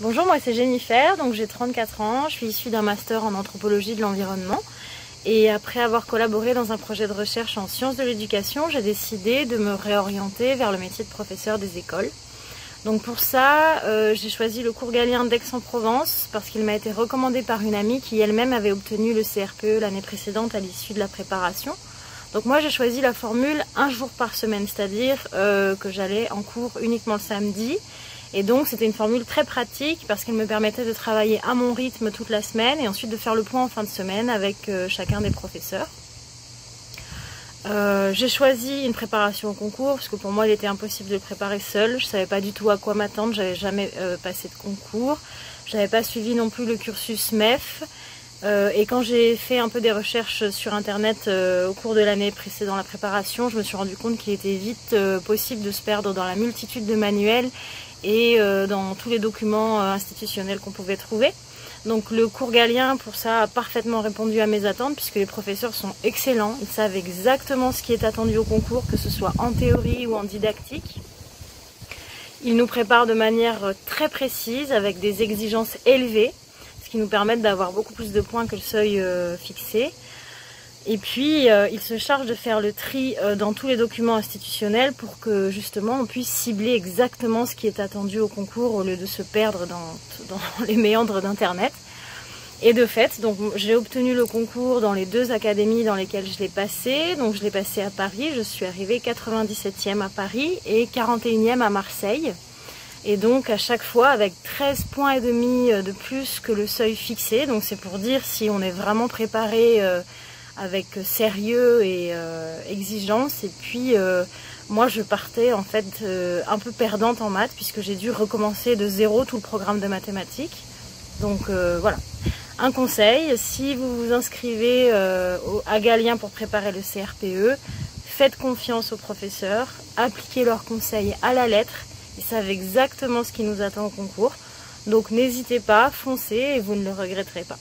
Bonjour, moi c'est Jennifer, donc j'ai 34 ans, je suis issue d'un master en anthropologie de l'environnement et après avoir collaboré dans un projet de recherche en sciences de l'éducation, j'ai décidé de me réorienter vers le métier de professeur des écoles. Donc pour ça, j'ai choisi le cours Galien d'Aix-en-Provence parce qu'il m'a été recommandé par une amie qui elle-même avait obtenu le CRPE l'année précédente à l'issue de la préparation. Donc moi j'ai choisi la formule 1 jour par semaine, c'est-à-dire que j'allais en cours uniquement le samedi. Et donc c'était une formule très pratique parce qu'elle me permettait de travailler à mon rythme toute la semaine et ensuite de faire le point en fin de semaine avec chacun des professeurs. J'ai choisi une préparation au concours parce que pour moi il était impossible de le préparer seule. Je ne savais pas du tout à quoi m'attendre, j'avais jamais passé de concours. Je n'avais pas suivi non plus le cursus MEF. Et quand j'ai fait un peu des recherches sur internet au cours de l'année précédant la préparation, je me suis rendu compte qu'il était vite possible de se perdre dans la multitude de manuels et dans tous les documents institutionnels qu'on pouvait trouver. Donc le cours Galien pour ça a parfaitement répondu à mes attentes puisque les professeurs sont excellents, ils savent exactement ce qui est attendu au concours, que ce soit en théorie ou en didactique. Ils nous préparent de manière très précise avec des exigences élevées, ce qui nous permet d'avoir beaucoup plus de points que le seuil fixé. Et puis, il se charge de faire le tri dans tous les documents institutionnels pour que justement on puisse cibler exactement ce qui est attendu au concours au lieu de se perdre dans les méandres d'internet. Et de fait, donc j'ai obtenu le concours dans les 2 académies dans lesquelles je l'ai passé. Donc je l'ai passé à Paris, je suis arrivée 97e à Paris et 41e à Marseille. Et donc à chaque fois avec 13,5 points de plus que le seuil fixé. Donc c'est pour dire si on est vraiment préparé avec sérieux et exigence. Et puis moi je partais en fait un peu perdante en maths puisque j'ai dû recommencer de zéro tout le programme de mathématiques. Donc voilà, un conseil, si vous vous inscrivez à Galien pour préparer le CRPE, faites confiance aux professeurs, appliquez leurs conseils à la lettre, ils savent exactement ce qui nous attend au concours. Donc n'hésitez pas, foncez et vous ne le regretterez pas.